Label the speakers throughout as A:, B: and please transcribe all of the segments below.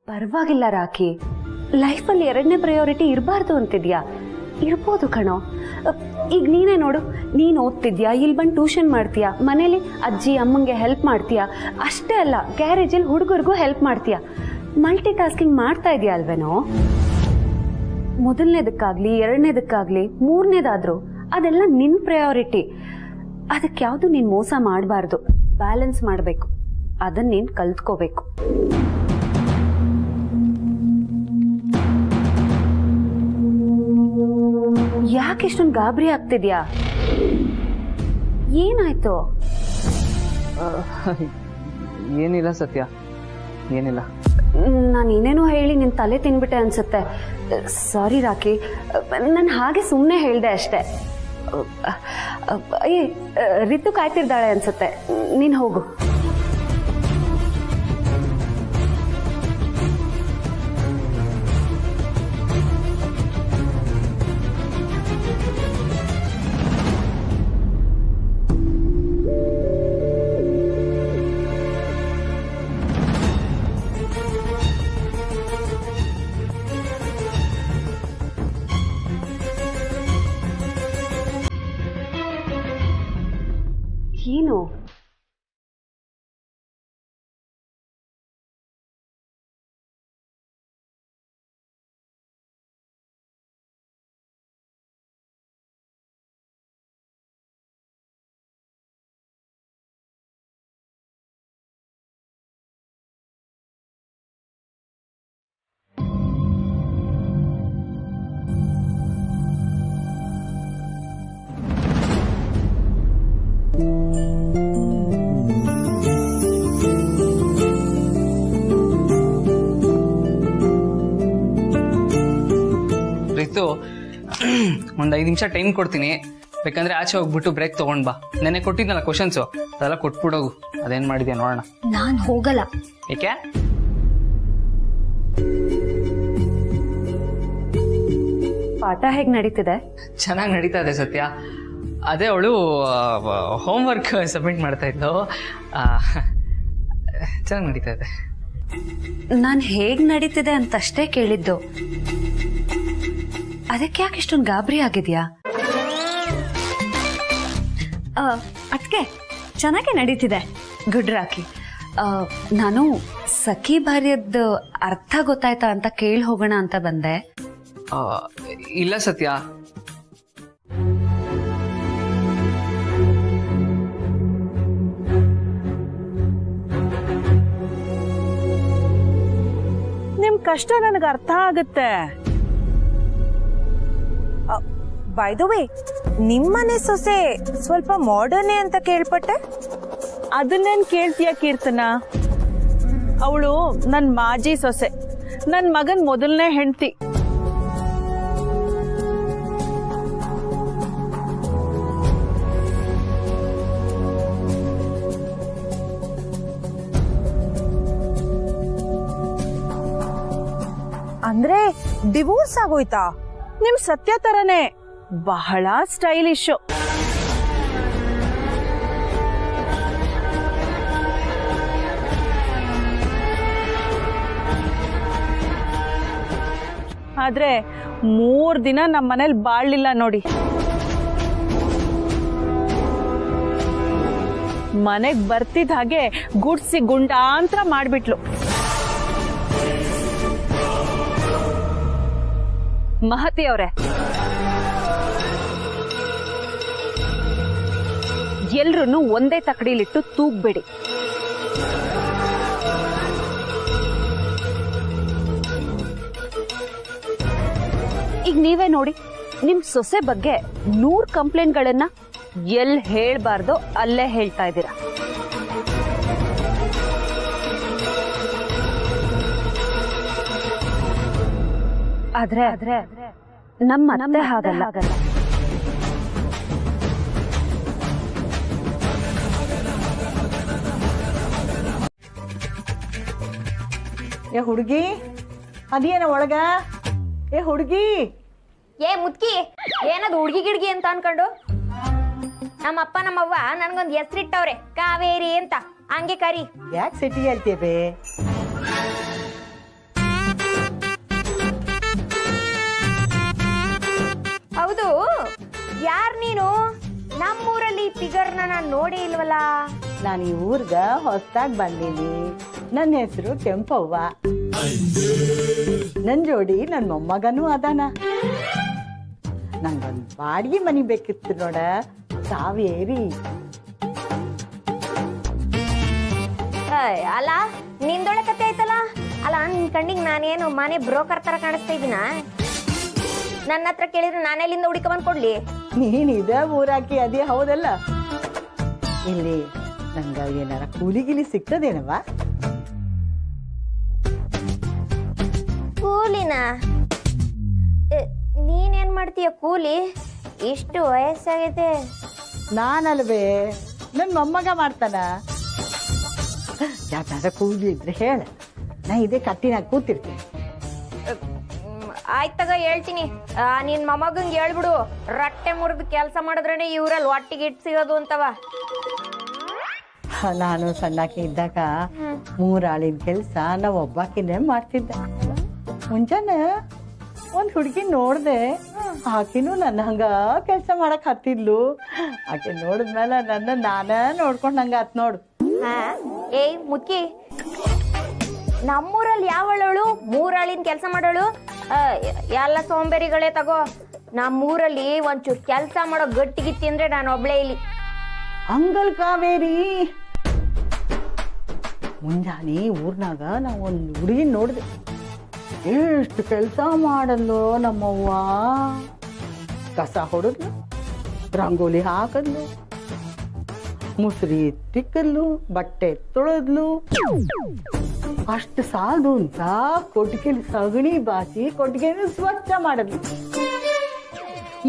A: ಪರವಾಗಿಲ್ಲ ರಾಖಿ, ಲೈಫಲ್ಲಿ ಎರಡನೇ ಪ್ರಯಾರಿಟಿ ಇರಬಾರ್ದು ಅಂತಿದ್ಯಾ? ಇರ್ಬೋದು ಕಣೋ. ಈಗ ನೀನೇ ನೋಡು, ನೀನು ಓದ್ತಿದ್ಯಾ, ಇಲ್ಲಿ ಬಂದು ಟ್ಯೂಷನ್ ಮಾಡ್ತೀಯಾ, ಮನೇಲಿ ಅಜ್ಜಿ ಅಮ್ಮಂಗೆ ಹೆಲ್ಪ್ ಮಾಡ್ತೀಯಾ, ಅಷ್ಟೇ ಅಲ್ಲ ಗ್ಯಾರೇಜಲ್ಲಿ ಹುಡುಗರಿಗೂ ಹೆಲ್ಪ್ ಮಾಡ್ತೀಯಾ. ಮಲ್ಟಿ ಟಾಸ್ಕಿಂಗ್ ಮಾಡ್ತಾ ಇದೆಯಾ ಅಲ್ವೇನೋ? ಮೊದಲನೇದಕ್ಕಾಗ್ಲಿ ಎರಡನೇದಕ್ಕಾಗ್ಲಿ ಮೂರನೇದಾದ್ರೂ ಅದೆಲ್ಲ ನಿನ್ನ ಪ್ರಯಾರಿಟಿ. ಅದಕ್ಕೆ ಯಾವುದು ನೀನು ಮೋಸ ಮಾಡಬಾರ್ದು, ಬ್ಯಾಲೆನ್ಸ್ ಮಾಡಬೇಕು. ಅದನ್ನ ನೀನು ಕಲ್ತ್ಕೋಬೇಕು. ಯಾಕೆ ಇಷ್ಟೊಂದು ಗಾಬರಿ ಆಗ್ತಿದ್ಯಾ? ಏನಾಯ್ತು?
B: ಏನಿಲ್ಲ ಸತ್ಯ, ಏನಿಲ್ಲ.
A: ನಾನು ಏನೇನೋ ಹೇಳಿ ನಿನ್ ತಲೆ ತಿನ್ಬಿಟ್ಟೆ ಅನ್ಸುತ್ತೆ. ಸಾರಿ ರಾಖಿ, ನಾನು ಹಾಗೆ ಸುಮ್ಮನೆ ಹೇಳ್ದೆ ಅಷ್ಟೆ. ರಿತು ಕಾಯ್ತಿರ್ದಾಳೆ ಅನ್ಸುತ್ತೆ, ನೀನ್ ಹೋಗು. ಏನು?
B: ರಿತು, ಒಂದು 5 ನಿಮಿಷ ಟೈಮ್ ಕೊಡ್ತೀನಿ. ಬೇಕಂದ್ರೆ ಆಚೆ ಹೋಗ್ಬಿಟ್ಟು ಬ್ರೇಕ್ ತಗೊಂಡ್ ಬಾ. ನೆನ್ನೆ ಕೊಟ್ಟಿದ್ನಲ್ಲ ಕ್ವಶನ್ಸು, ಅದೆಲ್ಲ ಕೊಟ್ಬಿಡೋಗು. ಅದೇನ್ ಮಾಡಿದ್ಯಾ ನೋಡೋಣ.
A: ನಾನ್ ಹೋಗಲ್ಲ.
B: ಏಕೆ?
A: ಪಾಠ ಹೇಗ್ ನಡೀತಿದೆ?
B: ಚೆನ್ನಾಗಿ ನಡೀತಾ ಇದೆ ಸತ್ಯ. ಅದೇ ಅವಳು ಹೋಮ್ವರ್ಕ್ ಸಬ್ಮಿಟ್ ಮಾಡ್ತಾ ಇದ್ಲು. ಚೆನ್ನಾಗಿ ನಡೀತಾ ಇದೆ.
A: ನಾನು ಹೇಗ್ ನಡೀತಿದೆ ಅಂತಷ್ಟೇ ಕೇಳಿದ್ದು. ಅದಕ್ಕೆ ಯಾಕೆ ಇಷ್ಟೊಂದು ಗಾಬರಿ ಆಗಿದ್ಯಾ? ಅದಕ್ಕೆ ಚೆನ್ನಾಗೇ ನಡೀತಿದೆ. ಗುಡ್ ರಾಖಿ. ನಾನು ಸಖಿ ಭಾರ್ಯದ ಅರ್ಥ ಗೊತ್ತಾಯ್ತಾ ಅಂತ ಕೇಳಿ ಹೋಗೋಣ ಅಂತ ಬಂದೆ.
B: ಇಲ್ಲ ಸತ್ಯ,
C: ನಿಮ್ ಕಷ್ಟ ನನಗೆ ಅರ್ಥ ಆಗುತ್ತೆ. ಬೈ ದ ವೇ, ನಿಮ್ಮನೆ ಸೊಸೆ ಸ್ವಲ್ಪ ಮಾಡರ್ನೇ ಅಂತ ಕೇಳ್ಪಟ್ಟೆ. ಅದನ್ನೇನ್ ಕೇಳ್ತೀಯ ಕೀರ್ತನ? ಅವಳು ನನ್ ಮಾಜಿ ಸೊಸೆ, ನನ್ ಮಗನ್ ಮೊದಲನೇ ಹೆಂಡತಿ. ಅಂದ್ರೆ ಡಿವೋರ್ಸ್ ಆಗೋಯ್ತಾ? ನಿಮ್ ಸತ್ಯ ತರನೇ ಬಹಳ ಸ್ಟೈಲಿಶ್. ಆದ್ರೆ 3 ದಿನ ನಮ್ಮ ಮನೇಲಿ ಬಾಳ್ಲಿಲ್ಲ ನೋಡಿ. ಮನೆಗ್ ಬರ್ತಿದ್ದ ಹಾಗೆ ಗುಡ್ಸಿ ಗುಂಡಾಂತರ ಮಾಡ್ಬಿಟ್ಲು.
A: ಮಹತಿ ಅವರೇ, ಎಲ್ರೂ ಒಂದೇ ತಕಡಿಲಿಟ್ಟು ತೂಗ್ಬೇಡಿ. ಈಗ ನೀವೇ ನೋಡಿ, ನಿಮ್ ಸೊಸೆ ಬಗ್ಗೆ 100 ಕಂಪ್ಲೇಂಟ್ಗಳನ್ನ ಎಲ್ಲಿ ಹೇಳ್ಬಾರ್ದು ಅಲ್ಲೇ ಹೇಳ್ತಾ ಇದ್ದೀರಾ. ಆದ್ರೆ ನಮ್ಮ ಅತ್ತೆ ಹಾಗಲ್ಲ.
C: ಏ ಹುಡುಗಿ, ಅದೇನ ಒಳಗ? ಏ ಹುಡುಗಿ,
D: ಏ ಮುದ್ಕಿ, ಏನದು ಹುಡ್ಗಿ ಗಿಡ್ಗಿ ಅಂತ ಅನ್ಕೊಂಡು? ನಮ್ಮಪ್ಪ ನಮ್ಮವ್ವ ನನ್ಗೊಂದ್ ಹೆಸರಿಟ್ಟವ್ರೆ, ಕಾವೇರಿ ಅಂತ. ಹಂಗೆ ಕರಿ.
C: ಯಾಕೆ ಸಿಟಿ ಹೇಳ್ತೇವೆ?
D: ಯಾರ್ ನೀನು? ನಮ್ಮೂರಲ್ಲಿ ಫಿಗರ್ನ ನಾನು ನೋಡೇ ಇಲ್ವಲ್ಲ.
E: ನಾನು ಈ ಊರ್ಗ ಹೊಸ್ದಾಗ್ ಬಂದೀನಿ. ನನ್ನ ಹೆಸರು ಕೆಂಪವ್ವ. ನನ್ ಜೋಡಿ ನನ್ ಮೊಮ್ಮಗನೂ ಅದಾನ. ನಂಗೊಂದ್ ಬಾಡಿಗೆ ಮನಿ ಬೇಕಿತ್ತು ನೋಡ, ಕಾವೇರಿ.
D: ಅಲ್ಲ ನಿಂದೊಳೆ ಕತೆ ಆಯ್ತಲ್ಲ. ಅಲ್ಲ ನಿನ್ ಕಣ್ಣಿಗೆ ನಾನೇನು ಮನೆ ಬ್ರೋಕರ್ ತರ ಕಾಣಿಸ್ತಾ ಇದೀನ? ನನ್ನ ಹತ್ರ ಕೇಳಿದ್ರೆ ನಾನೆಲ್ಲಿಂದ ಹುಡುಕ ಬಂದ್ ಕೊಡ್ಲಿ?
E: ನೀನ್ ಇದ ಊರಾಕಿ ಅದೇ ಹೌದಲ್ಲ. ಇಲ್ಲಿ ನಂಗ ಏನಾರ ಕೂಲಿಗಿಲಿ ಸಿಗ್ತದೇನವ?
D: ಕೂಲಿನ? ನೀನೇನ್ ಮಾಡ್ತೀಯ ಕೂಲಿ? ಇಷ್ಟು ವಯಸ್ಸಾಗೈತೆ.
E: ನಾನಲ್ವೇ, ನನ್ ಮೊಮ್ಮಗ ಮಾಡ್ತಾನ. ಯಾಕಂದ್ರೆ ಕೂಲಿ ಇದ್ರೆ ಹೇಳ, ನಾ ಇದೇ ಕಟ್ಟಿನಾಗ ಕೂತಿರ್ತೀನಿ.
D: ಆಯ್ತಾಗ ಹೇಳ್ತೀನಿ. ನಿನ್ ಮೊಮ್ಮಗಂಗ್ ಹೇಳ್ಬಿಡು, ರಟ್ಟೆ ಮುರಿದು ಕೆಲಸ ಮಾಡಿದ್ರೇನೆ ಇವ್ರಲ್ಲಿ ಒಟ್ಟಿಗೆ ಇಟ್ಟು ಸಿಗೋದು ಅಂತವ.
E: ನಾನು ಸಣ್ಣಾಕಿ ಇದ್ದಾಗ 3 ಆಳಿನ ಕೆಲ್ಸ ನಾವ್ ಒಬ್ಬಾಕಿನೇ ಮಾಡ್ತಿದ್ದೆ. ಮುಂಜಾನೆ ಒಂದ್ ಹುಡುಗಿ ನೋಡ್ದೆ, ಆಕಿನೂ ನನ್ನ ಹಂಗ ಕೆಲ್ಸ ಮಾಡಕ್ ಹತ್ತಿದ್ಲು. ಆಕೆ ನೋಡಿದ್ಮೇಲೆ ನಾನ ನೋಡ್ಕೊಂಡ್ ಹಂಗ ಆತ್ ನೋಡು.
D: ಏಯ್ ಮುಕ್ಕಿ, ನಮ್ಮೂರಲ್ಲಿ ಯಾವಳವಳು 3 ಆಳಿನ ಕೆಲಸ ಮಾಡೋಳು? ಎಲ್ಲ ಸೋಂಬೇರಿಗಳೇ ತಗೋ. ನಮ್ಮೂರಲ್ಲಿ ಒಂಚೂರು ಕೆಲಸ ಮಾಡೋ ಗಟ್ಟಿಗಿತ್ತಿ ಅಂದ್ರೆ ನಾನು ಒಬ್ಳೇ ಇಲ್ಲಿ.
E: ಅಂಗಲ್ ಕಾವೇರಿ, ಮುಂಜಾನೆ ಊರ್ನಾಗ ನಾ ಒಂದ್ ಹುಡುಗಿ ನೋಡ್ದೆ. ಎಷ್ಟು ಕೆಲ್ಸ ಮಾಡಲ್ಲು ನಮ್ಮವ್ವ. ಕಸ ಹೊಡದ್ಲು, ರಂಗೋಲಿ ಹಾಕದ್ಲು, ಮುಸ್ರಿ ತಿಕ್ಕದ್ಲು, ಬಟ್ಟೆ ತೊಳೆದ್ಲು. ಅಷ್ಟು ಸಾಲದು ಅಂತ ಕೊಟ್ಟಿಗೆಲಿ ಸಗಣಿ ಬಾಸಿ ಕೊಟ್ಟಿಗೆನ ಸ್ವಚ್ಛ ಮಾಡದ್ಲು.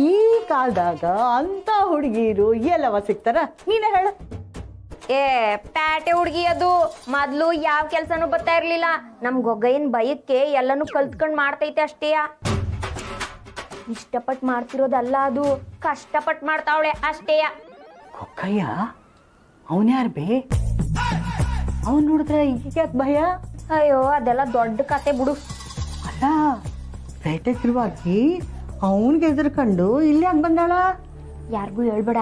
E: ಈ ಕಾಲದಾಗ ಅಂತ ಹುಡುಗಿರು ಎಲ್ಲವ ಸಿಗ್ತಾರ? ನೀನೇ ಹೇಳ.
D: ಏ ಪ್ಯಾಟೆ ಹುಡ್ಗಿ ಅದು. ಮೊದ್ಲು ಯಾವ ಕೆಲ್ಸನೂ ಬರ್ತಾ ಇರ್ಲಿಲ್ಲ. ನಮ್ ಗೊಗ್ಗಯ್ಯನ್ ಬಯಕ್ಕೆ ಎಲ್ಲಾನು ಕಲ್ತ್ಕೊಂಡ್ ಮಾಡ್ತೈತೆ ಅಷ್ಟೇಯ. ಇಷ್ಟಪಟ್ಟು ಮಾಡ್ತಿರೋದಲ್ಲ ಅದು, ಕಷ್ಟಪಟ್ಟು ಮಾಡ್ತಾವಳೆ ಅಷ್ಟೇಯ.
E: ಕೊಕ್ಕಯ್ಯ ಅವನ್ಯಾರ ಬೇ? ಅವನ್ ನೋಡಿದ್ರೆ ಈಗ ಭಯ?
D: ಅಯ್ಯೋ ಅದೆಲ್ಲ ದೊಡ್ಡ ಕತೆ ಬಿಡು.
E: ಅಲ್ಲ, ಪೇಟೆ ತಿರುವಾಗಿ ಅವನ್ಗೆ ಎದುರ್ಕೊಂಡು ಇಲ್ಲಿ ಯಾಕೆ ಬಂದಾಳ?
D: ಯಾರಿಗೂ ಹೇಳ್ಬೇಡ.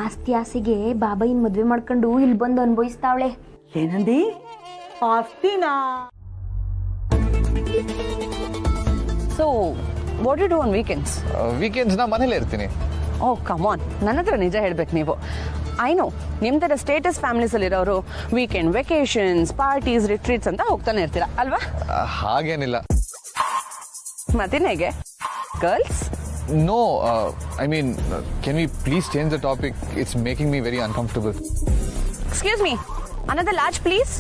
D: ಆಸ್ತಿ ಆಸೆಗೆ ಬಾಬಾಯಿನ್ ಮದ್ವೆ ಮಾಡ್ಕೊಂಡು ಇಲ್ಲಿ ಬಂದು ಅನುಭವಿಸ್ತಾವಳೆ.
E: ಏನಂದಿ? ಆಸ್ತಿನಾ?
F: So what you do on weekends?
G: Weekends ನಾ ಮನೇಲೇ ಇರ್ತೀನಿ.
F: ಓ ಕಮ್ ಆನ್, ನನ್ನ ಹತ್ರ ನಿಜ ಹೇಳ್ಬೇಕು ನೀವು. ಐ ನೋ ನಿಮ್ಮ ಥರ ಸ್ಟೇಟಸ್ ಫ್ಯಾಮಿಲೀಸಲ್ಲಿರೋರು ವೀಕೆಂಡ್ ವೆಕೇಶನ್ಸ್, ಪಾರ್ಟೀಸ್, ರಿಟ್ರೀಟ್ಸ್ ಅಂತ ಹೋಗ್ತಾನೆ ಇರ್ತೀರಾ ಅಲ್ವಾ?
G: ಹಾಗೇನಿಲ್ಲ.
F: ಮತ್ತೇನು ಹೇಗೆ girls?
G: No, I mean can we please change the topic? It's making me very uncomfortable.
F: Excuse me, another large please.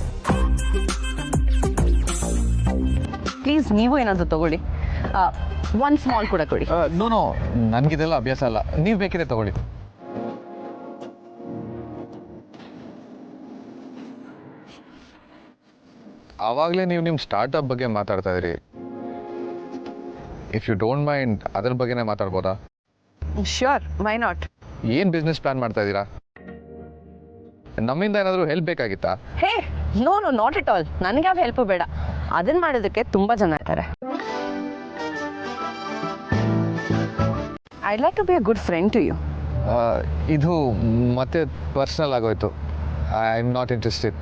F: Please ನೀವು ಏನಾದರೂ ತಗೊಳ್ಳಿ. ಒನ್ ಸ್ಮಾಲ್ ಕೂಡ ಕೊಡಿ.
G: ನೋ ನೋ, ನನಗಿದೆಲ್ಲ ಅಭ್ಯಾಸ ಅಲ್ಲ. ನೀವು ಬೇಕಿದ್ರೆ ತಗೊಳ್ಳಿ. ಆವಾಗಲೇ ನೀವು ನಿಮ್ಮ ಸ್ಟಾರ್ಟಪ್ ಬಗ್ಗೆ ಮಾತಾಡ್ತಾ ಇದ್ರಿ. ಇಫ್ ಯು ಡೋಂಟ್ ಮೈಂಡ್ ಅದ್ರ ಬಗ್ಗೆನೇ ಮಾತಾಡ್ಬೋದಾ?
F: Sure, why not.
G: ಏನು ಬಿಸ್ನೆಸ್ ಪ್ಲಾನ್ ಮಾಡ್ತಾ ಇದ್ದೀರಾ? ನಮ್ಮಿಂದ ಏನಾದರೂ ಹೆಲ್ಪ್ ಬೇಕಾಗಿತ್ತಾ?
F: Hey no no, not it all. ನನಗೆ ಯಾವ ಹೆಲ್ಪ್ ಬೇಡ. ಅದನ್ನ ಮಾಡೋದಕ್ಕೆ ತುಂಬ ಜನ ಇರ್ತಾರೆ. I like to be a good friend to you.
G: ಇದು ಮತ್ತೆ ಪರ್ಸನಲ್ ಆಗೋಯ್ತು. I am not interested.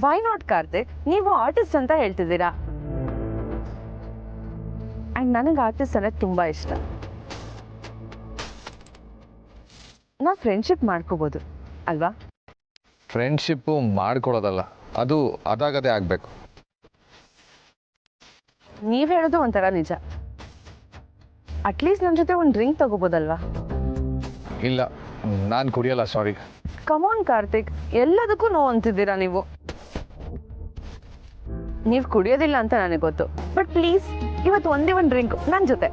F: Why not Karthik? ನೀವು ಆರ್ಟಿಸ್ಟ್ ಅಂತ ಹೇಳ್ತಿದ್ದೀರಾ. ಆ್ಯಂಡ್ ನನಗೆ ಆರ್ಟಿಸ್ಟ್ ಅಂದರೆ ತುಂಬ ಇಷ್ಟ. ನಾವು ಫ್ರೆಂಡ್ಶಿಪ್ ಮಾಡ್ಕೋಬೋದು ಅಲ್ವಾ?
G: ಫ್ರೆಂಡ್ಶಿಪ್ಪು ಮಾಡ್ಕೊಳ್ಳೋದಲ್ಲ, ಅದು ಅದಾಗದೇ ಆಗಬೇಕು.
F: ನೀವು ಹೇಳೋದು ಒಂಥರ ನಿಜ. ಅಟ್ಲೀಸ್ಟ್ ನನ್ನ ಜೊತೆ ಒಂದು ಡ್ರಿಂಕ್ ತಗೋಬೋದಲ್ವಾ?
G: ಇಲ್ಲ, ನಾನು ಕುಡಿಯಲ್ಲ, ಸಾರಿ.
F: ಕಮಾನ್ ಕಾರ್ತಿಕ್, ಎಲ್ಲದಕ್ಕೂ ನೋ ಅಂತಿದ್ದೀರಾ ನೀವು. ನೀವು ಕುಡಿಯೋದಿಲ್ಲ ಅಂತ ನನಗೆ ಗೊತ್ತು, ಬಟ್ ಪ್ಲೀಸ್ ಇವತ್ತು ಒಂದೇ ಒಂದು ಡ್ರಿಂಕ್ ನನ್ನ ಜೊತೆ.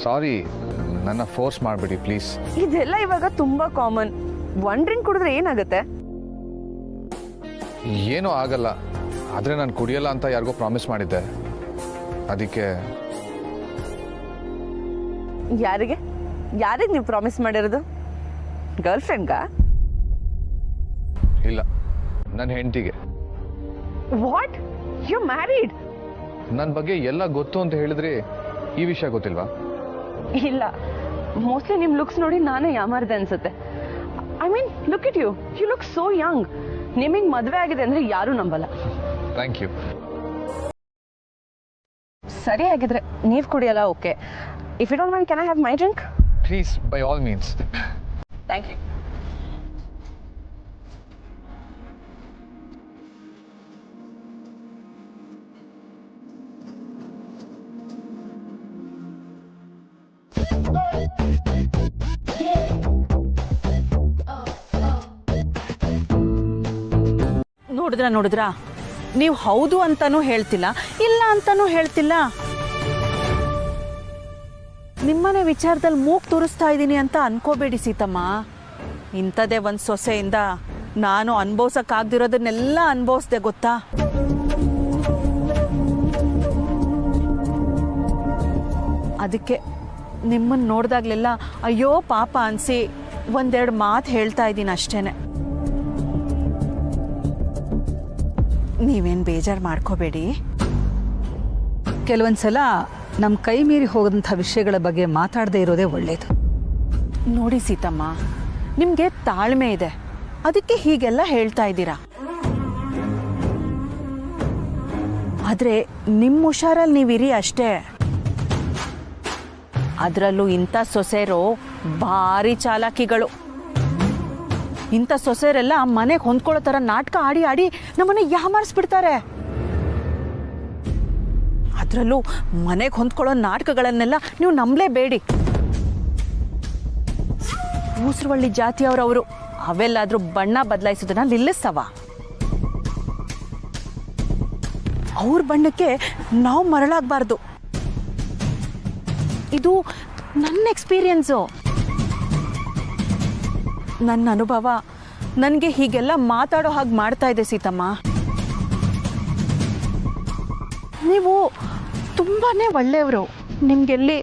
G: ಸಾರಿ, ನನ್ನ ಫೋರ್ಸ್ ಮಾಡಿಬಿಡಿ ಪ್ಲೀಸ್.
F: ಇದೆಲ್ಲ ಇವಾಗ ತುಂಬ ಕಾಮನ್. ಒಂದು ಡ್ರಿಂಕ್ ಕುಡಿದ್ರೆ ಏನಾಗುತ್ತೆ?
G: ಏನೂ ಆಗಲ್ಲ, ಆದರೆ ನಾನು ಕುಡಿಯಲ್ಲ ಅಂತ ಯಾರಿಗೋ ಪ್ರಾಮಿಸ್ ಮಾಡಿದ್ದೆ, ಅದಕ್ಕೆ.
F: ಯಾರಿಗೆ ಯಾರಿಗೆ ನೀವು ಪ್ರಾಮಿಸ್ ಮಾಡಿರೋದು? ಗರ್ಲ್ ಫ್ರೆಂಡ್ಗಾ?
G: ಇಲ್ಲ, ನನ್ನ ಹೆಂಡತಿಗೆ.
F: ವಾಟ್? You married?
G: ನನ್ನ ಬಗ್ಗೆ ಎಲ್ಲ ಗೊತ್ತು ಅಂತ ಹೇಳಿದ್ರಿ, ಈ ವಿಷಯ ಗೊತ್ತಿಲ್ವಾ?
F: ಇಲ್ಲ, ಮೋಸ್ಟ್ಲಿ ನಿಮ್ಮ ಲುಕ್ಸ್ ನೋಡಿ ನಾನೇ ಯಾಮಾರ್ದೆ ಅನ್ಸುತ್ತೆ. I mean look it you look so young. ನಿಮಗೆ ಮದುವೆ ಆಗಿದೆ ಅಂದ್ರೆ ಯಾರೂ ನಂಬಲ್ಲ.
G: Thank you.
F: ಸರಿ, ಆಗಿದ್ರೆ ನೀವು ಕುಡಿಯಲ್ಲ, okay. If you don't mind, can I have my drink?
G: Please, by all means.
F: Thank you.
C: ನೋಡಿದ್ರಾ ನೀವು ಹೌದು ಅಂತಾನೂ ಹೇಳ್ತಿಲ್ಲ, ಇಲ್ಲ ಅಂತಾನೂ ಹೇಳ್ತಿಲ್ಲ. ನಿಮ್ಮನೆ ವಿಚಾರದಲ್ಲಿ ಮೂಗ್ ತೋರಿಸ್ತಾ ಇದ್ದೀನಿ ಅಂತ ಅನ್ಕೋಬೇಡಿ ಸೀತಮ್ಮ. ಇಂಥದೇ ಒಂದು ಸೊಸೆಯಿಂದ ನಾನು ಅನುಭವಿಸಕ್ಕಾಗ್ದಿರೋದನ್ನೆಲ್ಲ ಅನುಭವಿಸ್ದೆ ಗೊತ್ತಾ. ಅದಕ್ಕೆ ನಿಮ್ಮನ್ನು ನೋಡಿದಾಗ್ಲೆಲ್ಲ ಅಯ್ಯೋ ಪಾಪ ಅನ್ಸಿ ಒಂದೆರಡು ಮಾತು ಹೇಳ್ತಾ ಇದ್ದೀನಿ ಅಷ್ಟೇನೆ. ನೀವೇನು ಬೇಜಾರು ಮಾಡ್ಕೋಬೇಡಿ.
H: ಕೆಲವೊಂದ್ಸಲ ನಮ್ಮ ಕೈ ಮೀರಿ ಹೋದಂಥ ವಿಷಯಗಳ ಬಗ್ಗೆ ಮಾತಾಡದೇ ಇರೋದೇ ಒಳ್ಳೆಯದು.
C: ನೋಡಿ ಸೀತಮ್ಮ, ನಿಮಗೆ ತಾಳ್ಮೆ ಇದೆ, ಅದಕ್ಕೆ ಹೀಗೆಲ್ಲ ಹೇಳ್ತಾ ಇದ್ದೀರಾ. ಆದರೆ ನಿಮ್ಮ ಹುಷಾರಲ್ಲಿ ನೀವಿರಿ ಅಷ್ಟೇ. ಅದರಲ್ಲೂ ಇಂಥ ಸೊಸೆರು ಭಾರಿ ಚಾಲಾಕಿಗಳು. ಇಂಥ ಸೊಸೆರೆಲ್ಲ ಮನೆಗೆ ಹೊಂದ್ಕೊಳ್ಳೋ ಥರ ನಾಟಕ ಆಡಿ ಆಡಿ ನಮ್ಮನ್ನ ಯಾಮಾರಿಸ್ಬಿಡ್ತಾರೆ. ಅದರಲ್ಲೂ ಮನೆಗೆ ಹೊಂದ್ಕೊಳ್ಳೋ ನಾಟಕಗಳನ್ನೆಲ್ಲ ನೀವು ನಂಬಲೇಬೇಡಿ. ಊಸರವಳ್ಳಿ ಜಾತಿಯವರವರು ಅವೆಲ್ಲಾದ್ರೂ ಬಣ್ಣ ಬದಲಾಯಿಸೋದನ್ನ ನಿಲ್ಲಿಸ್ತವ. ಅವ್ರ ಬಣ್ಣಕ್ಕೆ ನಾವು ಮರಳಾಗಬಾರ್ದು. ಇದು ನನ್ನ ಎಕ್ಸ್ಪೀರಿಯನ್ಸು, ನನ್ನ ಅನುಭವ ನನಗೆ ಹೀಗೆಲ್ಲ ಮಾತಾಡೋ ಹಾಗೆ ಮಾಡ್ತಾ ಇದೆ ಸೀತಮ್ಮ. ನೀವು ತುಂಬಾ ಒಳ್ಳೆಯವರು. ನಿಮಗೆಲ್ಲಿ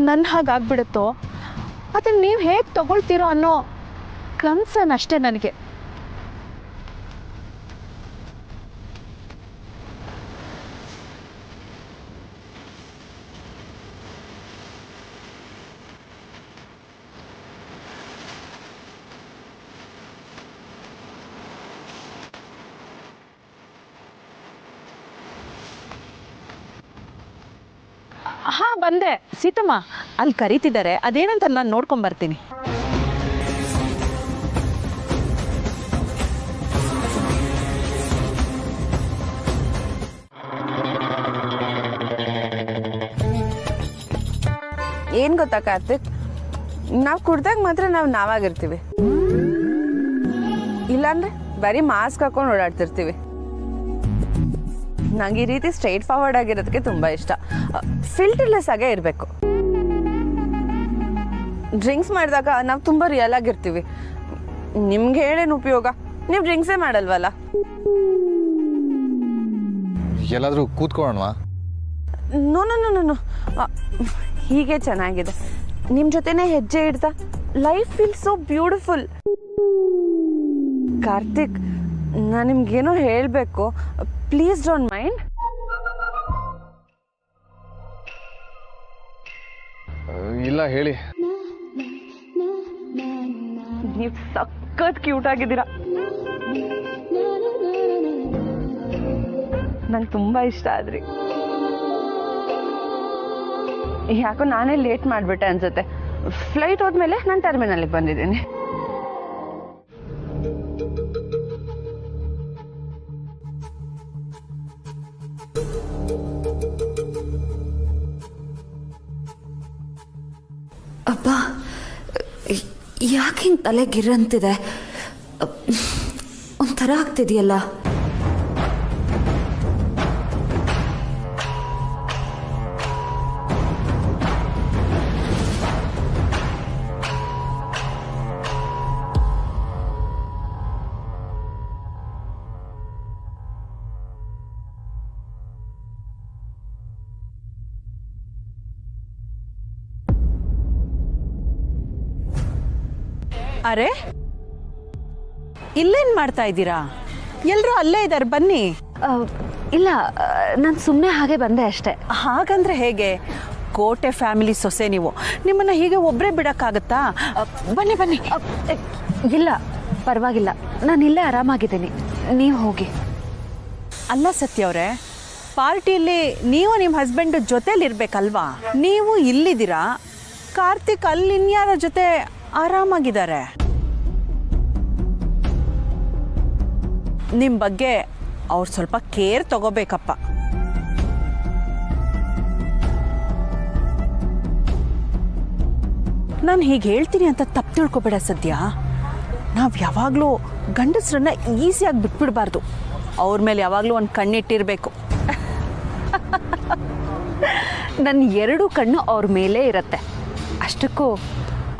C: ನನ್ನ ಹಾಗಾಗ್ಬಿಡುತ್ತೋ ಅದನ್ನು ನೀವು ಹೇಗೆ ತಗೊಳ್ತೀರೋ ಅನ್ನೋ ಕನ್ಸರ್ನ್ ಅಷ್ಟೇ ನನಗೆ. ಹಾಂ, ಬಂದೆ ಸೀತಮ್ಮ. ಅಲ್ಲಿ ಕರೀತಿದ್ದಾರೆ, ಅದೇನಂತ ನಾನು ನೋಡ್ಕೊಂಬರ್ತೀನಿ.
F: ಏನು ಗೊತ್ತಾ ಕಾರ್ತಿಕ್, ನಾವು ಕುಡ್ದಾಗ ಮಾತ್ರ ನಾವು ನಾವಾಗಿರ್ತೀವಿ, ಇಲ್ಲಾಂದ್ರೆ ಬರೀ ಮಾಸ್ಕ್ ಹಾಕೊಂಡು ಓಡಾಡ್ತಿರ್ತೀವಿ. ನಂಗೆ ಈ ರೀತಿ ಸ್ಟ್ರೈಟ್ ಫಾರ್ವರ್ಡ್ ಆಗಿರೋದಕ್ಕೆ ತುಂಬ ಇಷ್ಟ. ಫಿಲ್ಟರ್ಲೆಸ್ ಆಗೇ ಇರಬೇಕು. ಡ್ರಿಂಕ್ಸ್ ಮಾಡಿದಾಗ ನಾವು ತುಂಬ ರಿಯಲ್ ಆಗಿರ್ತೀವಿ. ನಿಮ್ಗೆ ಹೇಳೇನು ಉಪಯೋಗ, ನೀವು ಡ್ರಿಂಕ್ಸೇ ಮಾಡಲ್ವಲ್ಲ.
G: ಎಲ್ಲಾದರೂ ಕೂತ್ಕೊಳ್ಳೋಣವಾ?
F: ನೋ ನೋ ನೋ ನೋ, ಹೀಗೆ ಚೆನ್ನಾಗಿದೆ. ನಿಮ್ಮ ಜೊತೆನೇ ಹೆಜ್ಜೆ ಇಡ್ತಾ life feel so beautiful. Karthik, ನಾನು ನಿಮ್ಗೇನೋ ಹೇಳಬೇಕು, ಪ್ಲೀಸ್ ಡೋಂಟ್ ಮೈಂಡ್.
G: ಇಲ್ಲ, ಹೇಳಿ.
F: ನೀವು ಸಖತ್ ಕ್ಯೂಟ್ ಆಗಿದ್ದೀರಾ. ನಂಗೆ ತುಂಬ ಇಷ್ಟ ಆದ್ರಿ. ಯಾಕೋ ನಾನೇ ಲೇಟ್ ಮಾಡಿಬಿಟ್ಟೆ ಅನ್ಸುತ್ತೆ. ಫ್ಲೈಟ್ ಹೋದ್ಮೇಲೆ ನಾನು ಟರ್ಮಿನಲ್ಗೆ ಬಂದಿದ್ದೀನಿ.
A: ಅಬ್ಬ, ಯಾಕೆ ಹಿಂಗೆ ತಲೆ ಗಿರಂತಿದೆ? ಒಂಥರ ಆಗ್ತಿದೆಯಲ್ಲ.
C: ಅರೆ, ಇಲ್ಲೇನು ಮಾಡ್ತಾ ಇದ್ದೀರಾ? ಎಲ್ಲರೂ ಅಲ್ಲೇ ಇದ್ದಾರೆ, ಬನ್ನಿ.
A: ಇಲ್ಲ, ನಾನು ಸುಮ್ಮನೆ ಹಾಗೆ ಬಂದೆ ಅಷ್ಟೆ.
C: ಹಾಗಂದ್ರೆ ಹೇಗೆ? ಕೋಟೆ ಫ್ಯಾಮಿಲಿ ಸೊಸೆ ನೀವು. ನಿಮ್ಮನ್ನ ಹೀಗೆ ಒಬ್ಬರೇ ಬಿಡಕ್ಕಾಗತ್ತಾ? ಬನ್ನಿ ಬನ್ನಿ.
A: ಇಲ್ಲ ಪರವಾಗಿಲ್ಲ, ನಾನು ಇಲ್ಲೇ ಆರಾಮಾಗಿದ್ದೀನಿ, ನೀವು ಹೋಗಿ.
C: ಅಲ್ಲ ಸತ್ಯ ಅವರೇ, ಪಾರ್ಟಿಯಲ್ಲಿ ನೀವು ನಿಮ್ಮ ಹಸ್ಬೆಂಡ್ ಜೊತೆಲಿರ್ಬೇಕಲ್ವಾ? ನೀವು ಇಲ್ಲಿದ್ದೀರಾ, ಕಾರ್ತಿಕ್ ಅಲ್ಲಿ ಇನ್ಯಾರ ಜೊತೆ ಆರಾಮಾಗಿದ್ದಾರೆ. ನಿಮ್ಮ ಬಗ್ಗೆ ಅವ್ರು ಸ್ವಲ್ಪ ಕೇರ್ ತಗೋಬೇಕಪ್ಪ. ನಾನು ಹೀಗೆ ಹೇಳ್ತೀನಿ ಅಂತ ತಪ್ಪು ತಿಳ್ಕೊಬೇಡ ಸದ್ಯ. ನಾವು ಯಾವಾಗಲೂ ಗಂಡಸ್ರನ್ನ ಈಸಿಯಾಗಿ ಬಿಟ್ಬಿಡಬಾರ್ದು. ಅವ್ರ ಮೇಲೆ ಯಾವಾಗಲೂ ಒಂದು ಕಣ್ಣಿಟ್ಟಿರಬೇಕು.
A: ನನ್ನ 2 ಕಣ್ಣು ಅವ್ರ ಮೇಲೆ ಇರುತ್ತೆ. ಅಷ್ಟಕ್ಕೂ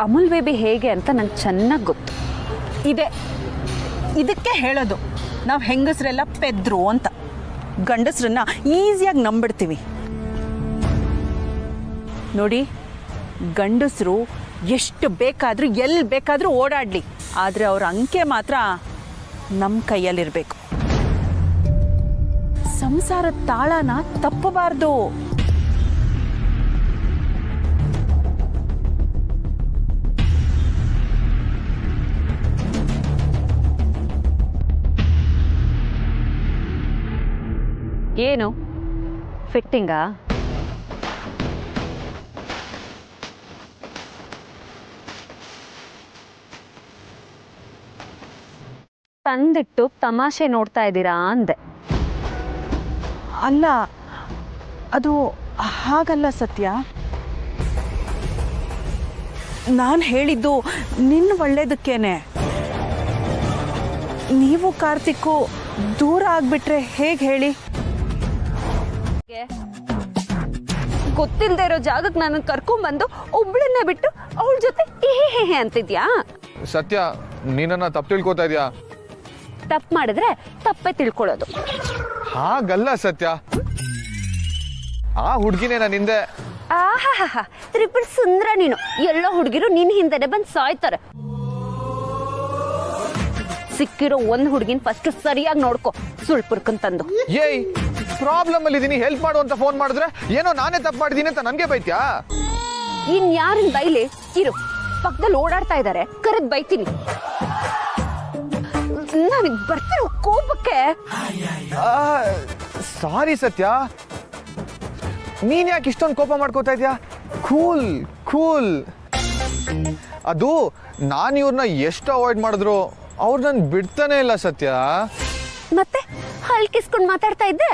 A: ಅಮೂಲ್ ಬೇಬಿ ಹೇಗೆ ಅಂತ ನಂಗೆ ಚೆನ್ನಾಗಿ ಗೊತ್ತು.
C: ಇದಕ್ಕೆ ಹೇಳೋದು ನಾವು ಹೆಂಗಸರೆಲ್ಲ ಪೆದ್ರು ಅಂತ. ಗಂಡಸ್ರನ್ನ ಈಸಿಯಾಗಿ ನಂಬಿಡ್ತೀವಿ. ನೋಡಿ, ಗಂಡಸರು ಎಷ್ಟು ಬೇಕಾದರೂ ಎಲ್ಲಿ ಬೇಕಾದರೂ ಓಡಾಡಲಿ, ಆದರೆ ಅವ್ರ ಅಂಕೆ ಮಾತ್ರ ನಮ್ಮ ಕೈಯಲ್ಲಿರಬೇಕು. ಸಂಸಾರದ ತಾಳನ ತಪ್ಪಬಾರ್ದು.
A: ಏನು ಫಿಟ್ಟಿಂಗಾ? ತಂದಿಟ್ಟು ತಮಾಷೆ ನೋಡ್ತಾ ಇದ್ದೀರಾ ಅಂದೆ.
C: ಅಲ್ಲ, ಅದು ಹಾಗಲ್ಲ ಸತ್ಯ. ನಾನು ಹೇಳಿದ್ದು ನಿನ್ನ ಒಳ್ಳೇದಕ್ಕೇನೆ. ನೀವು ಕಾರ್ತಿಕ್ಕು ದೂರ ಆಗ್ಬಿಟ್ರೆ ಹೇಗೆ ಹೇಳಿ?
A: ಗೊತ್ತಿಲ್ಲದೆ ಇರೋ ಜಾಗಕ್ಕೆ ನಾನು ಕರ್ಕೊಂಡ್ಬಂದು ಒಬ್ಳನ್ನ ಬಿಟ್ಟು ಅವಳ ಜೊತೆ ಹೇ ಅಂತಿದ್ಯಾ?
G: ಸತ್ಯ, ನೀನನ್ನ ತಪ್ಪು ತಿಳ್ಕೊತಾ ಇದೀಯಾ?
A: ತಪ್ಪು ಮಾಡಿದ್ರೆ ತಪ್ಪೇ ತಿಳ್ಕೊಳ್ಳೋದು.
G: ಹಾಗಲ್ಲ ಸತ್ಯ, ಆ ಹುಡುಗಿನೇ ನಾನು ಹಿಂದೆ.
A: ಆಹಾ, ತ್ರಿಪುರ ಸುಂದರ ನೀನು. ಎಲ್ಲ ಹುಡುಗಿರು ನಿನ್ ಹಿಂದೆನೆ ಬಂದು ಸಾಯ್ತಾರೆ. ಸಿಕ್ಕಿರೋ ಒಂದು ಹುಡುಗಿನ ಫಸ್ಟ್ ಸರಿಯಾಗಿ ನೋಡ್ಕೊ, ಸುಳ್ಪುರ್ಕಂತಂದು.
G: ಏಯ್, ಪ್ರಾಬ್ಲಮ್ ಅಲ್ಲಿ ಇದೀನಿ, ಹೆಲ್ಪ್ ಮಾಡು ಅಂತ ಫೋನ್ ಮಾಡಿದ್ರೆ ಏನೋ ನಾನೇ ತಪ್ಪು ಮಾಡಿದೀನಿ ಅಂತ ನನ್ಗೆ ಬೈತ್ಯಾ?
A: ಇನ್ಯಾರಿನ್ ಬೈಲಿ? ಇರು, ಪಕ್ಕದಲ್ಲಿ ಓಡಾಡ್ತಾ ಇದ್ದಾರೆ, ಕರೆದ್ ಬೈತೀನಿ. ನನಗೆ ಬರ್ತಿರೋ ಕೋಪಕ್ಕೆ.
G: ಸಾರಿ ಸತ್ಯ, ನೀನ್ ಯಾಕೆ ಇಷ್ಟೊಂದು ಕೋಪ ಮಾಡ್ಕೋತಾ ಇದ್ಯಾ? Cool cool. ಅದು ನಾನು ಇವ್ರನ್ನ ಎಷ್ಟು ಅವಾಯ್ಡ್ ಮಾಡಿದ್ರು ಅವ್ರು ನನ್ ಬಿಡ್ತಾನೆ ಇಲ್ಲ ಸತ್ಯ.
A: ಮತ್ತೆ ಹಲ್ಕಿಸ್ಕೊಂಡ್ ಮಾತಾಡ್ತಾ ಇದ್ದೆ,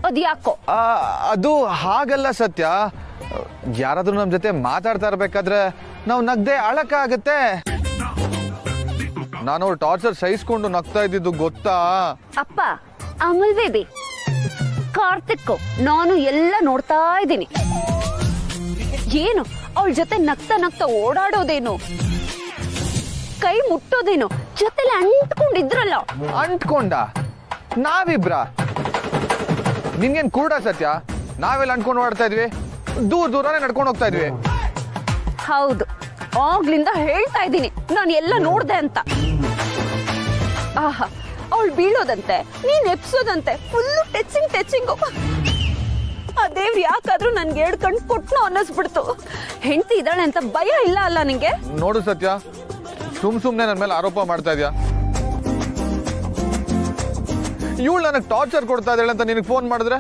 A: ಅದ್ಯಾಕೋ?
G: ಅದು ಹಾಗಲ್ಲ ಸತ್ಯ, ಯಾರಾದ್ರೂ ನಮ್ ಜೊತೆ ಮಾತಾಡ್ತಾ ಇರ್ಬೇಕಾದ್ರೆ ನಾವು ನಗ್ದೆ ಅಳಕ್ಕಾಗತ್ತೆ. ನಾನು ಅವ್ರ ಟಾರ್ಚರ್ ಸಹಿಸ್ಕೊಂಡು ನಗ್ತಾ ಇದ್ದಿದ್ದು ಗೊತ್ತಾ?
A: ಅಪ್ಪ, ಅಮೂಲ್ ಬೇಬಿ, ಕಾರ್ತಿಕ್, ನಾನು ಎಲ್ಲ ನೋಡ್ತಾ ಇದ್ದೀನಿ. ಏನು ಅವಳ ಜೊತೆ ನಗ್ತಾ ನಗ್ತಾ ಓಡಾಡೋದೇನು, ಕೈ ಮುಟ್ಟೋದೇನು, ಜೊತೆಲಿ ಅಂಟ್ಕೊಂಡಿದ್ರಲ್ಲ.
G: ಅಂಟ್ಕೊಂಡ? ನಾವಿಬ್ರ? ನಿನ್ಗೇನ್ ಕೂಡ ಸತ್ಯ? ನಾವೆಲ್ಲ ಅಂಟ್ಕೊಂಡು ಓಡಾಡ್ತಾ ಇದ್ವಿ, ದೂರನೇ ನಡ್ಕೊಂಡು ಹೋಗ್ತಾ ಇದ್ವಿ.
A: ಹೌದು, ಆಗ್ಲಿಂದ ಹೇಳ್ತಾ ಇದ್ದೀನಿ ನಾನು ಎಲ್ಲ ನೋಡ್ದೆ ಅಂತ. ಆಹಾ, ಅವಳು ಬೀಳೋದಂತೆ, ನೀನ್ ಎಪ್ಸೋದಂತೆ, ಫುಲ್ಲು ಟಚಿಂಗು. ಆ ದೇವ್ರು ಯಾಕಾದ್ರೂ ನನ್ಗೆ 2 ಕಣ್ಣು ಕೊಟ್ನೋ ಅನ್ನಿಸ್ಬಿಡ್ತು. ಹೆಂಡತಿ ಇದ್ದಾಳೆ ಅಂತ ಭಯ ಇಲ್ಲ ಅಲ್ಲ ನಿಂಗೆ?
G: ನೋಡು ಸತ್ಯ, ಸುಮ್ನೆ ನನ್ನ ಮೇಲೆ ಆರೋಪ ಮಾಡ್ತಾ ಇದ್ಯಾ? ಇವಳು ನನಗೆ ಟಾರ್ಚರ್ ಕೊಡ್ತಾ ಇದ್ದಾಳೆ ಅಂತ ನಿನಗೆ ಫೋನ್ ಮಾಡಿದ್ರೆ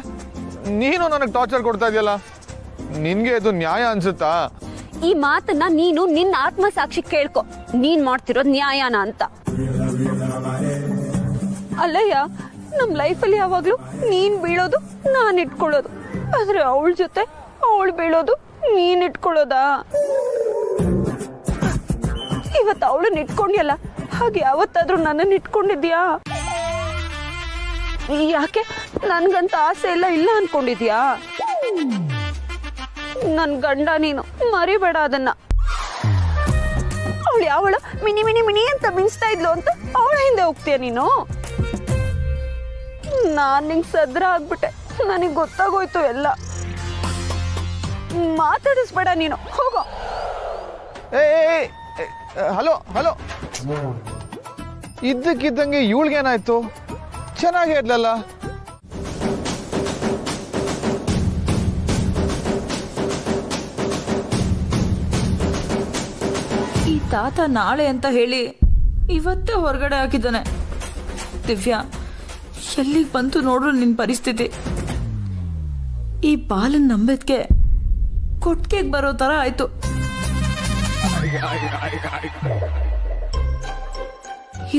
G: ನೀನು ನನಗೆ ಟಾರ್ಚರ್ ಕೊಡ್ತಾ ಇದೆಯಲ್ಲ, ನಿನ್ಗೆ ಇದು ನ್ಯಾಯ ಅನ್ಸುತ್ತಾ?
A: ಈ ಮಾತನ್ನ ನೀನು ನಿನ್ನ ಆತ್ಮಸಾಕ್ಷಿ ಕೇಳ್ಕೊ, ನೀನ್ ಮಾಡ್ತಿರೋದ್ ನ್ಯಾಯನ ಅಂತ. ಅಲ್ಲಯ್ಯ, ನಮ್ ಲೈಫಲ್ಲಿ ಯಾವಾಗ್ಲೂ ನೀನ್ ಬೀಳೋದು ನಾನ್ ಇಟ್ಕೊಳ್ಳೋದು, ಆದ್ರೆ ಅವಳ ಜೊತೆ ಅವಳು ಬೀಳೋದು ನೀನ್ ಇಟ್ಕೊಳ್ಳೋದಾ? ಇವತ್ತು ಅವಳನ್ನ ಇಟ್ಕೊಂಡಿಯಲ್ಲ, ಹಾಗೆ ಯಾವತ್ತಾದ್ರೂ ನನ್ನನ್ನು ಇಟ್ಕೊಂಡಿದ್ಯಾ? ಯಾಕೆ ನನ್ಗಂತ ಆಸೆ ಇಲ್ಲ ಅನ್ಕೊಂಡಿದ್ಯಾ? ನನ್ ಗಂಡ ನೀನು, ಮರಿಬೇಡ ಅದನ್ನ. ಅವಳು ಯಾವಳ ಮಿನಿ ಅಂತ ಮಿಂಚ್ತಾ ಇದ್ಲು ಅಂತ ಅವಳ ಹಿಂದೆ ಹೋಗ್ತೀಯ ನೀನು? ನಾನ್ ನಿಂಗೆ ಸದ್ರ ಆಗ್ಬಿಟ್ಟೆ, ನನಗೆ ಗೊತ್ತಾಗೋಯ್ತು ಎಲ್ಲ. ಮಾತಾಡಿಸ್ಬೇಡ ನೀನು, ಹೋಗೋ.
G: ಹಲೋ, ಇದ್ದಕ್ಕಿದ್ದಂಗೆ ಇವಳಿಗೇನಾಯ್ತು? ಚೆನ್ನಾಗೇ ಇದ್ಲಲ್ಲ.
C: ತಾತ ನಾಳೆ ಅಂತ ಹೇಳಿ ಇವತ್ತೇ ಹೊರಗಡೆ ಹಾಕಿದ್ದಾನೆ. ದಿವ್ಯಾ, ಎಲ್ಲಿಗೆ ಬಂತು ನೋಡ್ರು ನಿನ್ ಪರಿಸ್ಥಿತಿ. ಈ ಬಾಲನ್ ನಂಬಿದ್ಕೆ ಕೊಟ್ಟಿಗೆಗೆ ಬರೋ ತರ ಆಯ್ತು.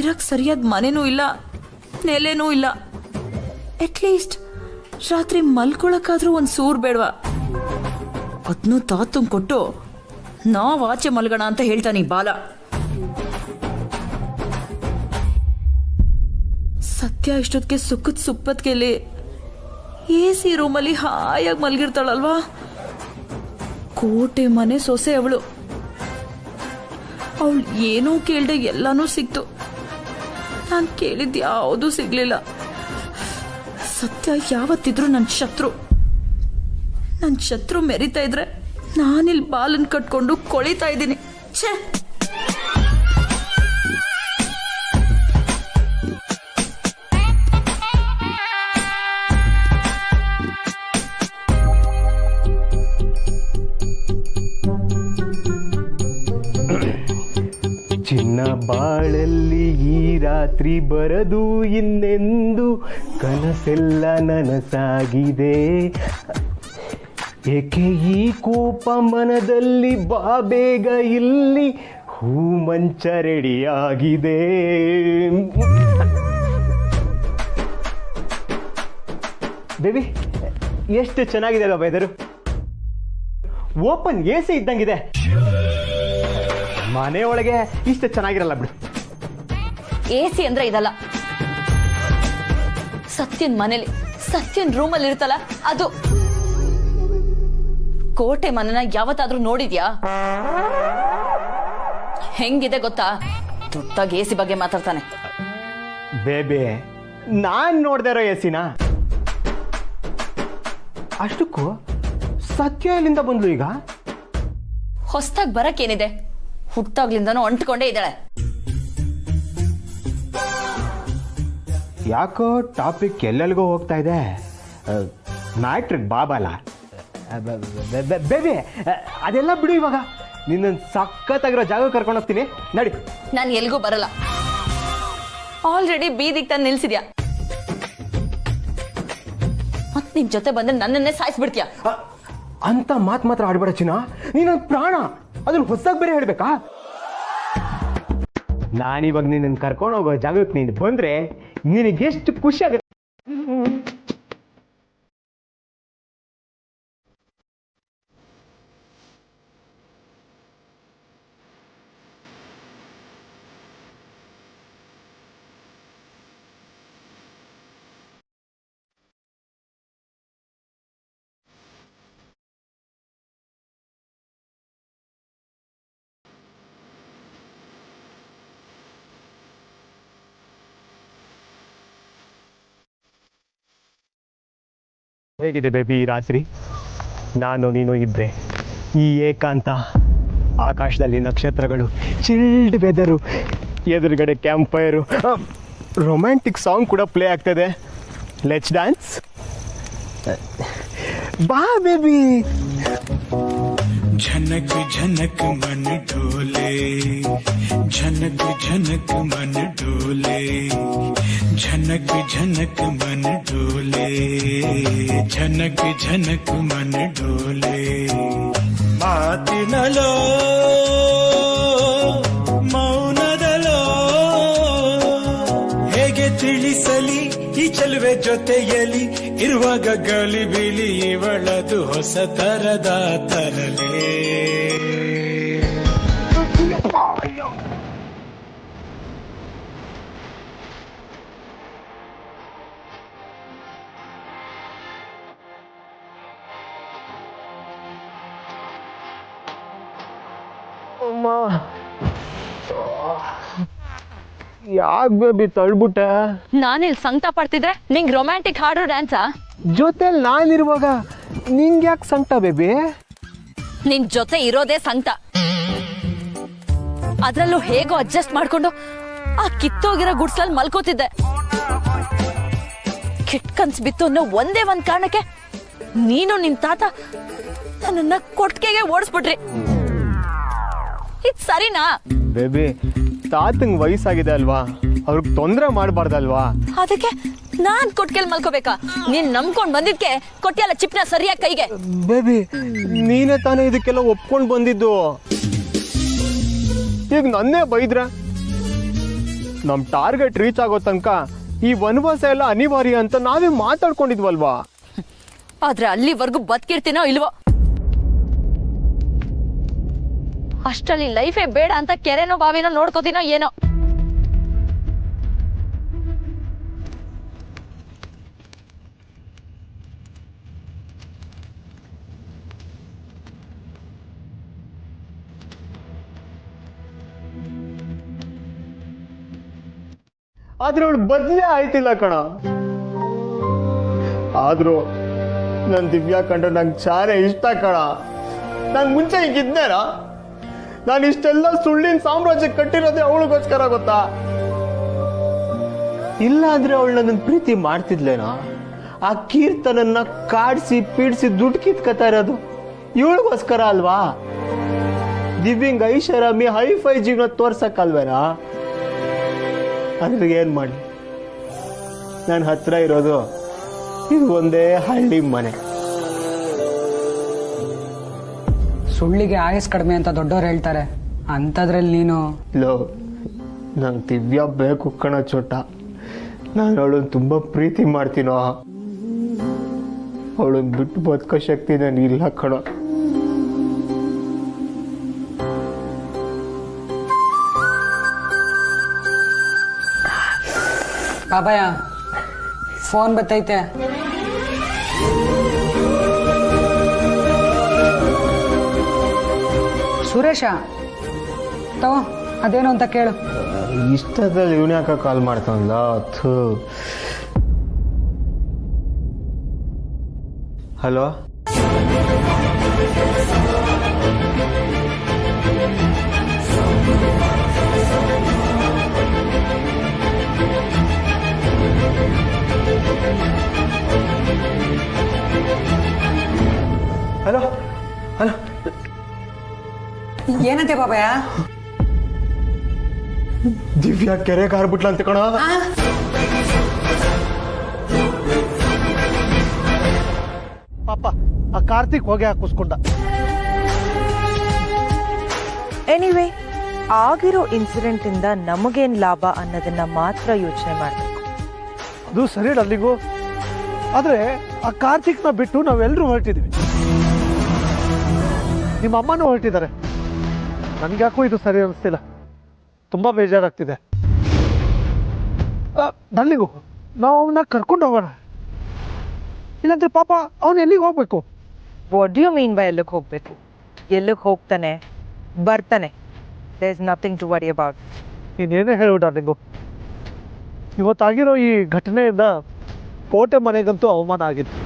C: ಇರಕ್ ಸರಿಯಾದ ಮನೆನೂ ಇಲ್ಲ, ನೆಲೆನೂ ಇಲ್ಲ. ಅಟ್ಲೀಸ್ಟ್ ರಾತ್ರಿ ಮಲ್ಕೊಳಕ್ಕಾದ್ರೂ ಒಂದ್ ಸೂರ್ ಬೇಡವಾ? ಅದನ್ನು ತಾತಂಗ್ ಕೊಟ್ಟು ನಾವ್ ಆಚೆ ಮಲ್ಗೋಣ ಅಂತ ಹೇಳ್ತಾನೆ ಈ ಬಾಲ. ಸತ್ಯ ಇಷ್ಟೊತ್ತಿಗೆ ಸುಖದ ಸುಪ್ಪತ್ಗೆಲಿ AC ರೂಮಲ್ಲಿ ಹಾಯಾಗಿ ಮಲ್ಗಿರ್ತಾಳಲ್ವಾ. ಕೋಟೆ ಮನೆ ಸೊಸೆ ಅವಳು ಏನೂ ಕೇಳ್ದೆ ಎಲ್ಲಾನು ಸಿಕ್ತು. ನಾನು ಕೇಳಿದ್ ಯಾವುದೂ ಸಿಗ್ಲಿಲ್ಲ. ಸತ್ಯ ಯಾವತ್ತಿದ್ರು ನನ್ನ ಶತ್ರು ಮೆರಿತಾ ಇದ್ರೆ ನಾನಿಲ್ಲಿ ಬಾಲನ್ ಕಟ್ಕೊಂಡು ಕೊಳಿತಾ ಇದ್ದೀನಿ. ಛೇ,
I: ಚಿನ್ನ ಬಾಳಲ್ಲಿ ಈ ರಾತ್ರಿ ಬರದು ಇನ್ನೆಂದು ಕನಸೆಲ್ಲ ನನಸಾಗಿದೆ. ಏಕೆ ಈ ಕೋಪ ಮನದಲ್ಲಿ ಬಾ ಬೇಗ ಇಲ್ಲಿ ಹೂ ಮಂಚ ರೆಡಿಯಾಗಿದೆ. ಬೇಬಿ, ಎಷ್ಟು ಚೆನ್ನಾಗಿದೆ ಅಲ್ವಾ ವೆದರು? Open AC ಇದ್ದಂಗಿದೆ. ಮನೆಯೊಳಗೆ ಇಷ್ಟು ಚೆನ್ನಾಗಿರಲ್ಲ ಬಿಡು.
C: AC ಅಂದ್ರೆ ಇದಲ್ಲ. ಸತ್ಯನ್ ಮನೇಲಿ ಸತ್ಯನ್ ರೂಮಲ್ಲಿ ಇರ್ತಲ್ಲ ಅದು. ಕೋಟೆ ಮನೆನ ಯಾವತ್ತಾದ್ರೂ ನೋಡಿದ್ಯಾ? ಹೆಂಗಿದೆ ಗೊತ್ತಾ? ದೊಡ್ಡಾಗಿ AC ಬಗ್ಗೆ ಮಾತಾಡ್ತಾನೆ.
I: ಬೇಬೆ, ನಾನ್ ನೋಡ್ದೆ ಇರೋ AC-ನ. ಅಷ್ಟಕ್ಕೂ ಸತ್ಯ ಎಲ್ಲಿಂದ ಬಂದ್ಲು ಈಗ?
C: ಹೊಸ್ದಾಗ್ ಬರಕ್ಕೇನಿದೆ? ಹುಟ್ಟಾಗ್ಲಿಂದನೂ ಅಂಟ್ಕೊಂಡೇ ಇದ್ದಾಳೆ.
I: ಯಾಕೋ ಟಾಪಿಕ್ ಎಲ್ಲೆಲ್ಗೋ ಹೋಗ್ತಾ ಇದೆ. ಮ್ಯಾಟ್ರಿಕ್ ಬಾಬಾಲ ಬೇಬಿ, ಅದೆಲ್ಲ ಬಿಡು ಇವಾಗ. ನಿನ್ನ ಸಖತ್ತಾಗಿರೋ ಜಾಗ ಕರ್ಕೊಂಡು ಹೋಗ್ತೀನಿ, ನಡಿ.
C: ನಾನು ಎಲ್ಗೂ ಬರಲ್ಲ. ಆಲ್ರೆಡಿ ಬೀದಿಗೆ ತಂದು ನಿಲ್ಸಿದ್ಯಾ. ಮತ್ ನಿನ್ ಜೊತೆ ಬಂದ್ರೆ ನನ್ನನ್ನೇ ಸಾಯಿಸ್ಬಿಡ್ತೀಯ.
I: ಅಂತ ಮಾತ್ರ ಆಡ್ಬೇಡ ಚಿನ್ನ, ನೀನ ಪ್ರಾಣ. ಅದನ್ನ ಹೊಸದಾಗಿ ಬೇರೆ ಹೇಳ್ಬೇಕಾ? ನಾನಿವಾಗ ನಿನ್ನ ಕರ್ಕೊಂಡು ಹೋಗೋ ಜಾಗಕ್ಕೆ ನೀನು ಬಂದ್ರೆ ನಿನಗೆಷ್ಟು ಖುಷಿ ಆಗುತ್ತೆ. ಹೇಗಿದೆ ಬೇಬಿ ಈ ರಾತ್ರಿ? ನಾನು ನೀನು ಇದ್ದೆ, ಈ ಏಕಾಂತ, ಆಕಾಶದಲ್ಲಿ ನಕ್ಷತ್ರಗಳು, ಚಿಲ್ಡ್ ವೆದರು, ಎದುರುಗಡೆ ಕ್ಯಾಂಪ್ ಫೈರು, ರೊಮ್ಯಾಂಟಿಕ್ ಸಾಂಗ್ ಕೂಡ ಪ್ಲೇ ಆಗ್ತದೆ. Let's dance. ಬಾ ಬೇಬಿ.
J: झनक झनक मन डोले, झनक झनक मन डोले, झनक झनक मन डोले, झनक झनक मन डोले. ಮಾತಿನಲೋ ಮೌನದಲೋ ಹೇಗೆ ತಿಳಿಸಲಿ ಈ ಚೆಲುವೆ ಜೊತೆಯಲಿ ಇರುವಾಗ ಗಾಳಿ ಬೀಳಿ ಇವಳದು ಹೊಸ ತರದ ತರಲೇ.
I: ಯಾಕೆ ಬೇಬಿ ತಳ್ಬಿಟ್ಟೆ?
C: ನಾನಿಲ್ಲಿ ಸಂಕಟ ಪಡ್ತಿದ್ರೆ ನಿಂಗೆ ರೊಮ್ಯಾಂಟಿಕ್ ಹಾಡೋ ಡ್ಯಾನ್ಸಾ?
I: ಜೊತೆಲಿ ನಾನಿರುವಾಗ ನಿಂಗೆ ಯಾಕೆ ಸಂಕಟ ಬೇಬಿ?
C: ನಿನ್ ಜೊತೆ ಇರೋದೇ ಸಂಕಟ. ಅದ್ರಲ್ಲೂ ಹೇಗೋ ಅಡ್ಜಸ್ಟ್ ಮಾಡ್ಕೊಂಡು ಆ ಕಿತ್ತೋಗಿರೋ ಗುಡ್ಸ್ಲಲ್ಲಿ ಮಲ್ಕೋತಿದ್ದೆ. ಕೆಟ್ಟ ಕನ್ಸ್ ಬಿತ್ತು ಅನ್ನೋ ಒಂದೇ ಒಂದ್ ಕಾರಣಕ್ಕೆ ನೀನು ನಿನ್ ತಾತ ನನ್ನನ್ನ ಕೊಟ್ಟಿಗೆಗೆ ಓಡಿಸ್ಬಿಟ್ರಿ. ಇದ್ ಸರಿನಾ?
I: ಬೇಬಿ ತಾತಂಗ್ ವಯಸ್ಸಾಗಿದೆ ಅಲ್ವಾ, ಅವ್ರಿಗೆ ತೊಂದರೆ ಮಾಡಬಾರ್ದಲ್ವಾ?
K: ಅದಕ್ಕೆ ನಾನ್ ಕೊಟ್ಕೆಲ್ ಮಲ್ಕೋಬೇಕಾ? ನೀನ್ ನಂಬ್ಕೊಂಡ್ ಬಂದಿದ್ಕೆ ಕೊಟ್ಟಿಯಲ್ಲ ಚಿಪ್ನ ಸರಿಯಾಗಿ ಕೈಗೆ.
I: ಬೇಬಿ ನೀನೇ ತಾನೇ ಇದಕ್ಕೆಲ್ಲ ಒಪ್ಕೊಂಡ್ ಬಂದಿದ್ದು, ಈಗ ನನ್ನೇ ಬೈದ್ರ? ನಮ್ ಟಾರ್ಗೆಟ್ ರೀಚ್ ಆಗೋ ತನಕ ಈ ವನವಾಸ ಎಲ್ಲ ಅನಿವಾರ್ಯ ಅಂತ ನಾವೇ ಮಾತಾಡ್ಕೊಂಡಿದ್ವಲ್ವಾ?
K: ಆದ್ರೆ ಅಲ್ಲಿವರೆಗೂ ಬದುಕಿರ್ತೀನೋ ಇಲ್ವೋ, ಅಷ್ಟರಲ್ಲಿ ಲೈಫೇ ಬೇಡ ಅಂತ ಕೆರೆನೋ ಬಾವಿನೋ ನೋಡ್ಕೋತೀನೋ ಏನೋ.
I: ಆದ್ರೆ ಅವಳು ಬದಲೇ ಆಯ್ತಿಲ್ಲ ಕಣ. ಆದ್ರೂ ನನ್ ದಿವ್ಯಾ ಕಂಡ್ರೆ ನಂಗೆ ಚಾರೆ ಇಷ್ಟ ಕಣ. ನಾನು ಮುಂಚೆ ಹಿಂಗಿದ್ನೇನ? ನಾನು ಇಷ್ಟೆಲ್ಲ ಸುಳ್ಳಿನ ಸಾಮ್ರಾಜ್ಯ ಕಟ್ಟಿರೋದೇ ಅವಳಿಗೋಸ್ಕರ ಗೊತ್ತಾ? ಇಲ್ಲ ಅಂದ್ರೆ ಅವಳು ನನ್ನ ಪ್ರೀತಿ ಮಾಡ್ತಿದ್ಲೇನಾ? ಆ ಕೀರ್ತನನ್ನ ಕಾಡ್ಸಿ ಪೀಡ್ಸಿ ದುಡ್ಡು ಕಿತ್ಕತಾ ಇರೋದು ಇವಳಿಗೋಸ್ಕರ ಅಲ್ವಾ? ದಿವ್ಯಂಗ್ ಐಷಾರಾಮಿ ಹೈಫೈ ಜೀವನ ತೋರ್ಸಕ್ಕಲ್ವೇನಾ? ಅದ್ರಿಗೆ ಏನ್ ಮಾಡಿ, ನನ್ನ ಹತ್ರ ಇರೋದು ಇದು ಒಂದೇ ಹಳ್ಳಿ ಮನೆ.
B: ಸುಳ್ಳಿಗೆ ಆಯಸ್ ಕಡಿಮೆ ಅಂತ ದೊಡ್ಡವ್ರು ಹೇಳ್ತಾರೆ, ಅಂಥದ್ರಲ್ಲಿ ನೀನು
I: ಲೋ ನಂಗೆ ದಿವ್ಯಾ ಬೇಕು ಕಣ ಚೋಟ. ನಾನು ಅವಳನ್ನು ತುಂಬ ಪ್ರೀತಿ ಮಾಡ್ತೀನೋ, ಅವಳನ್ನು ಬಿಟ್ಟು ಬದುಕೋ ಶಕ್ತಿ ನನಗಿಲ್ಲ ಕಣ.
B: ಬಾಬಾಯ ಫೋನ್ ಬತ್ತೈತೆ. ಸುರೇಶ ತಗೋ, ಅದೇನು ಅಂತ ಕೇಳು.
I: ಇಷ್ಟದಲ್ಲಿ ಇವನು ಯಾಕೆ ಕಾಲ್ ಮಾಡ್ತಾನಲ್ಲ? ಹಲೋ, ಹಲೋ ಹಲೋ,
B: ಏನಂತೆ ಬಾಬಾಯ?
I: ದಿವ್ಯಾ ಕೆರೆ ಕಾರ್ಬಿಟ್ಲ ಅಂತ ಕಣ.
L: ಪಾಪ ಆ ಕಾರ್ತಿಕ್ ಹೋಗಿ ಹಾಕಿಸ್ಕೊಂಡ.
C: ಎನಿವೇ, ಆಗಿರೋ ಇನ್ಸಿಡೆಂಟ್ ಇಂದ ನಮಗೇನ್ ಲಾಭ ಅನ್ನೋದನ್ನ ಮಾತ್ರ ಯೋಚನೆ ಮಾಡ್ಬೇಕು.
L: ಅದು ಸರಿ ಅಲ್ಲಿಗೂ. ಆದ್ರೆ ಆ ಕಾರ್ತಿಕ್ನ ಬಿಟ್ಟು ನಾವೆಲ್ಲರೂ ಹೊರಟಿದ್ವಿ. ನಿಮ್ಮ ಅಮ್ಮನೂ ಹೊರಟಿದ್ದಾರೆ. ನನ್ಗ್ಯಾಕೋ ಇದು ಸರಿ ಅನಿಸ್ತಿಲ್ಲ, ತುಂಬಾ ಬೇಜಾರಾಗ್ತಿದೆ. ನಲ್ಲಿಗೂ ನಾವು ಅವನ್ನ ಕರ್ಕೊಂಡು ಹೋಗೋಣ, ಇಲ್ಲಾಂದ್ರೆ ಪಾಪ ಅವನು ಎಲ್ಲಿಗೆ ಹೋಗ್ಬೇಕು?
C: What do you mean by ಎಲ್ಲಿಗೆ ಹೋಗ್ಬೇಕು? ಎಲ್ಲಿಗೆ ಹೋಗ್ತಾನೆ, ಬರ್ತಾನೆ. There is nothing to worry about.
L: ನೀನೇನೇ ಹೇಳು ಡಾರ್ಲಿಂಗು, ಇವತ್ತಾಗಿರೋ ಈ ಘಟನೆಯಿಂದ ಕೋಟೆ ಮನೆಗಂತೂ ಅವಮಾನ ಆಗಿತ್ತು.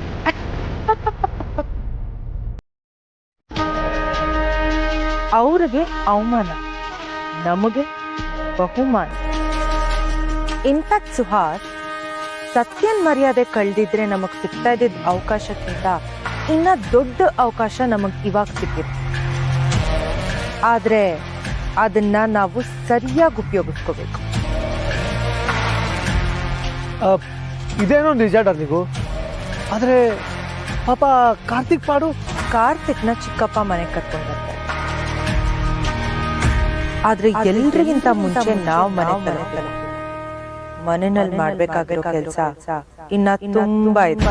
C: ಅವ್ರಿಗೆ ಅವಮಾನ, ನಮಗೆ ಬಹುಮಾನ. ಇನ್ಫ್ಯಾಕ್ಟ್ ಸುಹಾಸ್, ಸತ್ಯನ್ ಮರ್ಯಾದೆ ಕಳೆದಿದ್ರೆ ನಮಗ್ ಸಿಗ್ತಾ ಇದ್ದಿದ್ದ ಅವಕಾಶಕ್ಕಿಂತ ಇನ್ನ ದೊಡ್ಡ ಅವಕಾಶ ನಮಗ್ ಇವಾಗ ಸಿಕ್ಕಿದೆ. ಆದ್ರೆ ಅದನ್ನ ನಾವು ಸರಿಯಾಗಿ ಉಪಯೋಗಿಸ್ಕೋಬೇಕು.
L: ಇದೇನೋ ನಿಜ ಡಾರ್ಲಿಂಗು. ಆದ್ರೆ ಪಾಪ ಕಾರ್ತಿಕ್ ಪಾಡು?
C: ಕಾರ್ತಿಕ್ನ ಚಿಕ್ಕಪ್ಪ ಮನೆಗೆ ಕರ್ಕೊಂಡು ಬರ್ತಾರೆ. ಆದ್ರೆ ಎಲ್ರಿಗಿಂತ ಮುಂಚೆ ನಾವು ಮನೆಯಲ್ಲಿ ಮಾಡ್ಬೇಕಾಗಿರೋ ಕೆಲಸ ಇನ್ನ ತುಂಬಾ ಇದೆ.